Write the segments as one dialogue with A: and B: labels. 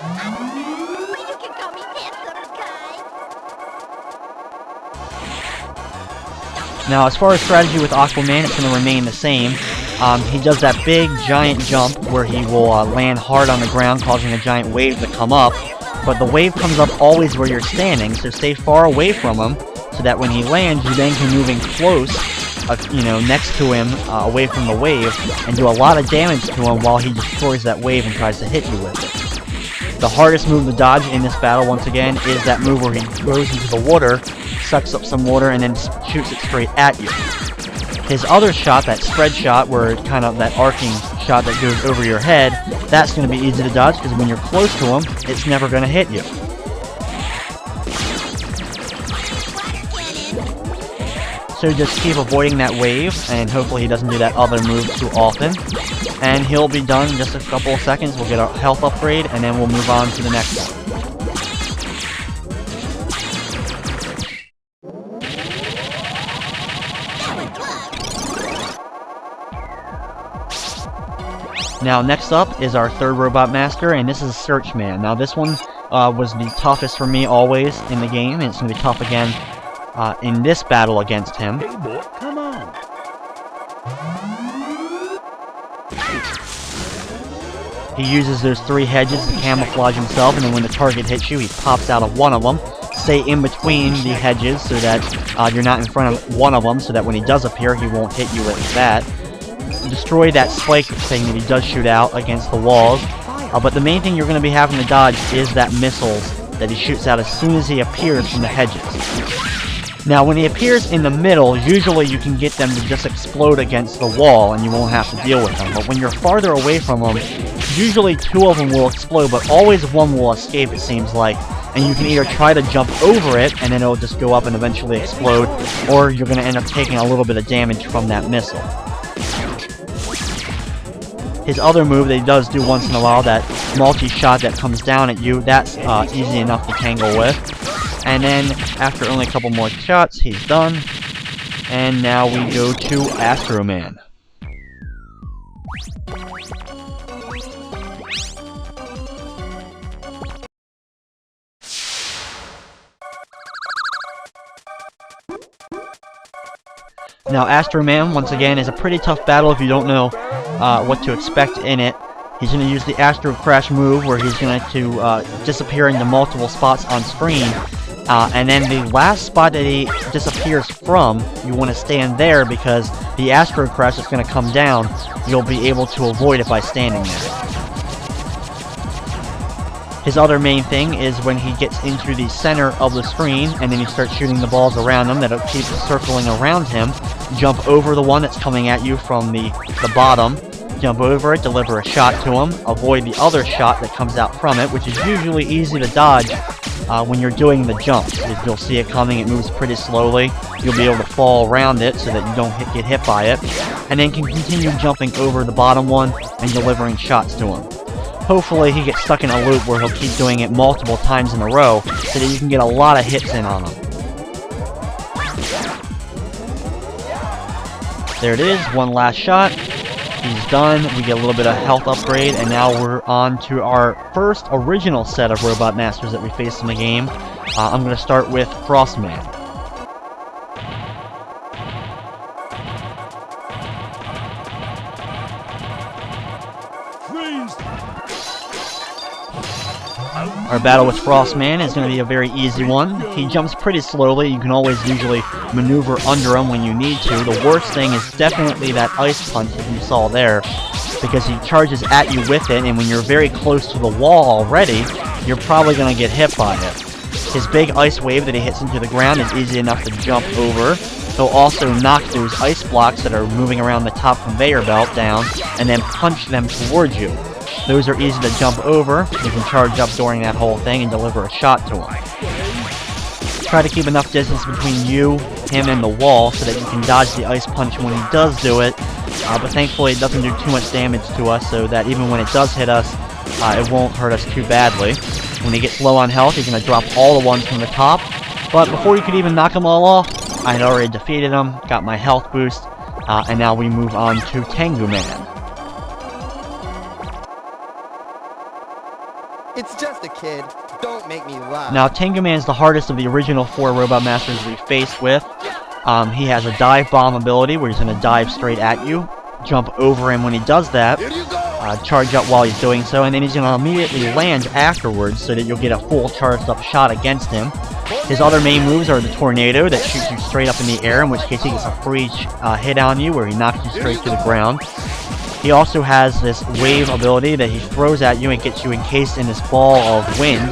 A: You can call me Pet, little guy.
B: Now, as far as strategy with Aquaman, it's going to remain the same. He does that big, giant jump where he will land hard on the ground, causing a giant wave to come up. But the wave comes up always where you're standing, so stay far away from him, so that when he lands, you then can move in close, next to him, away from the wave, and do a lot of damage to him while he destroys that wave and tries to hit you with it. The hardest move to dodge in this battle, once again, is that move where he goes into the water, sucks up some water, and then shoots it straight at you. His other shot, that spread shot, where kind of that arcing shot that goes over your head, that's going to be easy to dodge, because when you're close to him, it's never going to hit you. So just keep avoiding that wave, and hopefully he doesn't do that other move too often. And he'll be done in just a couple of seconds. We'll get a health upgrade, and then we'll move on to the next one. Now, next up is our third Robot Master, and this is Search Man. Now, this one was the toughest for me always in the game, and it's going to be tough again in this battle against him.
C: Hey boy, come on.
B: He uses those 3 hedges to camouflage himself, and then when the target hits you, he pops out of one of them. Stay in between the hedges so that you're not in front of one of them, so that when he does appear, he won't hit you with that. Destroy that spike thing that he does shoot out against the walls. But the main thing you're going to be having to dodge is that missiles that he shoots out as soon as he appears from the hedges. Now, when he appears in the middle, usually you can get them to just explode against the wall and you won't have to deal with them. But when you're farther away from them, usually 2 of them will explode, but always 1 will escape, it seems like. And you can either try to jump over it, and then it'll just go up and eventually explode, or you're going to end up taking a little bit of damage from that missile. His other move that he does do once in a while, that multi-shot that comes down at you, that's easy enough to tangle with. And then, after only a couple more shots, he's done. And now we go to Astro Man. Now, Astro Man, once again, is a pretty tough battle if you don't know what to expect in it. He's going to use the Astro Crash move, where he's going to disappear into multiple spots on screen. And then the last spot that he disappears from, you want to stand there, because the Astro Crash is going to come down. You'll be able to avoid it by standing there. His other main thing is when he gets into the center of the screen, and then he starts shooting the balls around him that'll keep circling around him. Jump over the one that's coming at you from the bottom. Jump over it, deliver a shot to him. Avoid the other shot that comes out from it, which is usually easy to dodge when you're doing the jumps. If you'll see it coming, it moves pretty slowly. You'll be able to fall around it so that you don't get hit by it. And then can continue jumping over the bottom one and delivering shots to him. Hopefully he gets stuck in a loop where he'll keep doing it multiple times in a row so that you can get a lot of hits in on him. There it is, one last shot. He's done. We get a little bit of health upgrade, and now we're on to our first original set of Robot Masters that we faced in the game. I'm going to start with Frost Man. Our battle with Frost Man is going to be a very easy one. He jumps pretty slowly. You can always usually maneuver under him when you need to. The worst thing is definitely that ice punch that you saw there, because he charges at you with it, and when you're very close to the wall already, you're probably going to get hit by it. His big ice wave that he hits into the ground is easy enough to jump over. He'll also knock those ice blocks that are moving around the top conveyor belt down, and then punch them towards you. Those are easy to jump over. You can charge up during that whole thing and deliver a shot to him. Try to keep enough distance between you, him, and the wall so that you can dodge the ice punch when he does do it. But thankfully it doesn't do too much damage to us, so that even when it does hit us, it won't hurt us too badly. When he gets low on health, he's going to drop all the ones from the top. But before you could even knock them all off, I had already defeated him, got my health boost, and now we move on to Tengu Man.
C: It's just a kid. Don't make me laugh.
B: Now, Tengu Man's the hardest of the original 4 robot masters we faced with. He has a dive bomb ability where he's going to dive straight at you, jump over him when he does that, charge up while he's doing so, and then he's going to immediately land afterwards so that you'll get a full charged up shot against him. His other main moves are the tornado that shoots you straight up in the air, in which case he gets a free hit on you where he knocks you straight to the ground. He also has this wave ability that he throws at you and gets you encased in this ball of wind,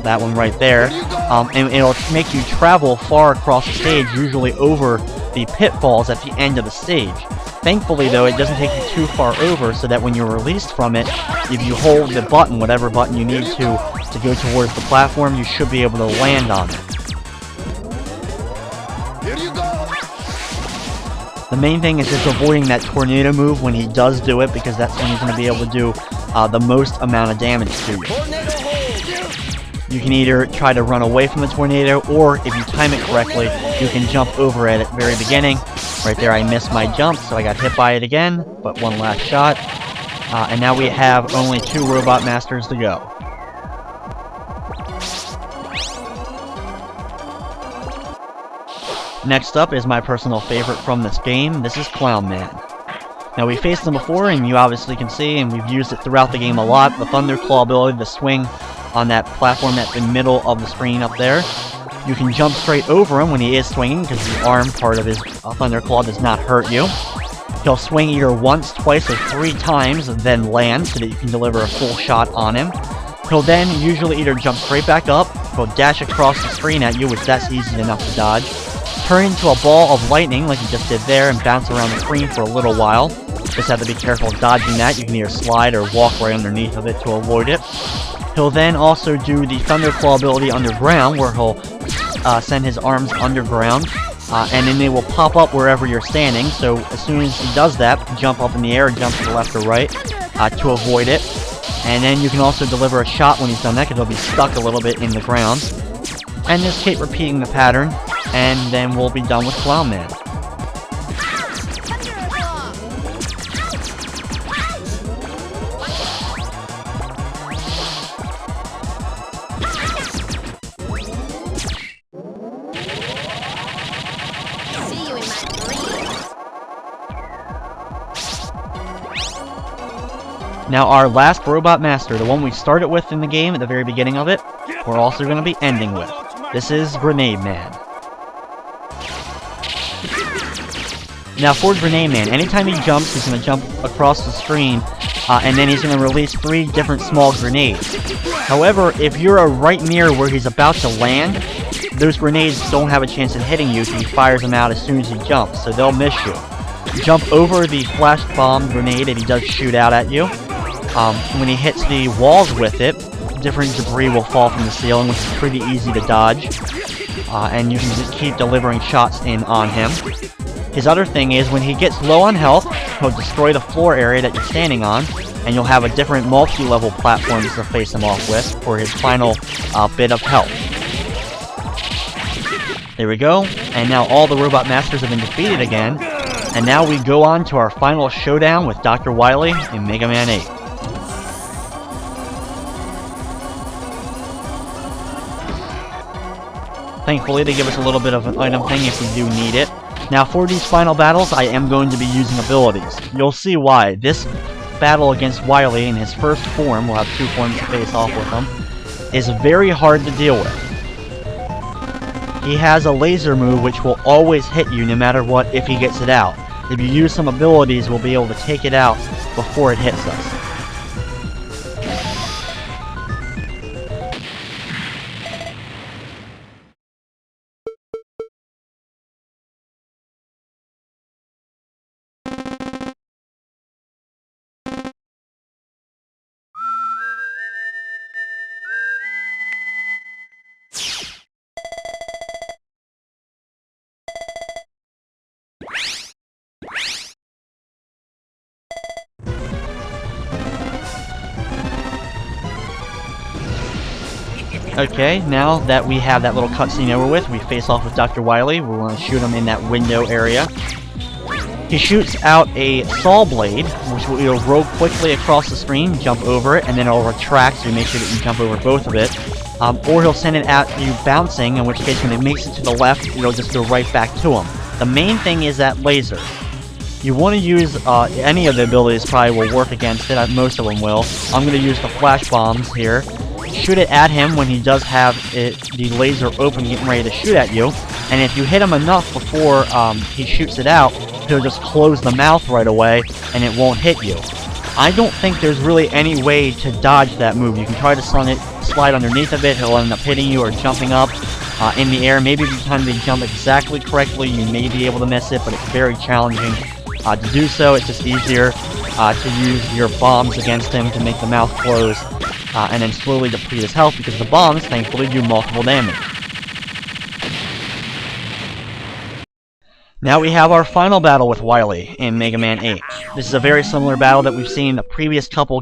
B: that one right there, and it'll make you travel far across the stage, usually over the pitfalls at the end of the stage. Thankfully though, it doesn't take you too far over, so that when you're released from it, if you hold the button, whatever button you need to go towards the platform, you should be able to land on it. The main thing is just avoiding that tornado move when he does do it, because that's when he's going to be able to do the most amount of damage to you. You can either try to run away from the tornado, or if you time it correctly, you can jump over it at the very beginning. Right there I missed my jump, so I got hit by it again, but one last shot. And now we have only 2 robot masters to go. Next up is my personal favorite from this game. This is Clown Man. Now, we faced him before, and you obviously can see, and we've used it throughout the game a lot, the Thunder Claw ability to swing on that platform at the middle of the screen up there. You can jump straight over him when he is swinging, because the arm part of his Thunder Claw does not hurt you. He'll swing either once, twice, or 3 times, then land, so that you can deliver a full shot on him. He'll then usually either jump straight back up, he'll dash across the screen at you, which that's easy enough to dodge, turn into a ball of lightning like he just did there, and bounce around the screen for a little while. Just have to be careful dodging that. You can either slide or walk right underneath of it to avoid it. He'll then also do the Thunder Claw ability underground, where he'll send his arms underground, and then they will pop up wherever you're standing. So as soon as he does that, jump up in the air, jump to the left or right to avoid it. And then you can also deliver a shot when he's done that, because he'll be stuck a little bit in the ground. And just keep repeating the pattern, and then we'll be done with Clown Man. Now our last robot master, the one we started with in the game at the very beginning of it, we're also going to be ending with. This is Grenade Man. Now for Grenade Man, anytime he jumps, he's going to jump across the screen, and then he's going to release 3 different small grenades. However, if you're right near where he's about to land, those grenades don't have a chance of hitting you, so he fires them out as soon as he jumps, so they'll miss you. Jump over the flash bomb grenade that he does shoot out at you. When he hits the walls with it, different debris will fall from the ceiling, which is pretty easy to dodge. And you can just keep delivering shots in on him. His other thing is, when he gets low on health, he'll destroy the floor area that you're standing on, and you'll have a different multi-level platforms to face him off with for his final bit of health. There we go, and now all the robot masters have been defeated again, and now we go on to our final showdown with Dr. Wily in Mega Man 8. Thankfully, they give us a little bit of an item thing if we do need it. Now, for these final battles, I am going to be using abilities. You'll see why. This battle against Wily in his first form, we'll have 2 forms to face off with him, is very hard to deal with. He has a laser move which will always hit you no matter what if he gets it out. If you use some abilities, we'll be able to take it out before it hits us. Okay, now that we have that little cutscene over with, we face off with Dr. Wily. We want to shoot him in that window area. He shoots out a saw blade, which will roll quickly across the screen, jump over it, and then it'll retract, so you make sure that you jump over both of it. Or he'll send it at you bouncing, in which case when it makes it to the left, it'll just go right back to him. The main thing is that laser. You want to use any of the abilities probably will work against it, most of them will. I'm going to use the flash bombs here. Shoot it at him when he does have the laser open, getting ready to shoot at you. And if you hit him enough before he shoots it out, he'll just close the mouth right away, and it won't hit you. I don't think there's really any way to dodge that move. You can try to slide underneath of it, he'll end up hitting you or jumping up in the air. Maybe if you time to jump exactly correctly, you may be able to miss it, but it's very challenging to do so. It's just easier to use your bombs against him to make the mouth close, and then slowly deplete his health, because the bombs, thankfully, do multiple damage. Now we have our final battle with Wily in Mega Man 8. This is a very similar battle that we've seen in the previous couple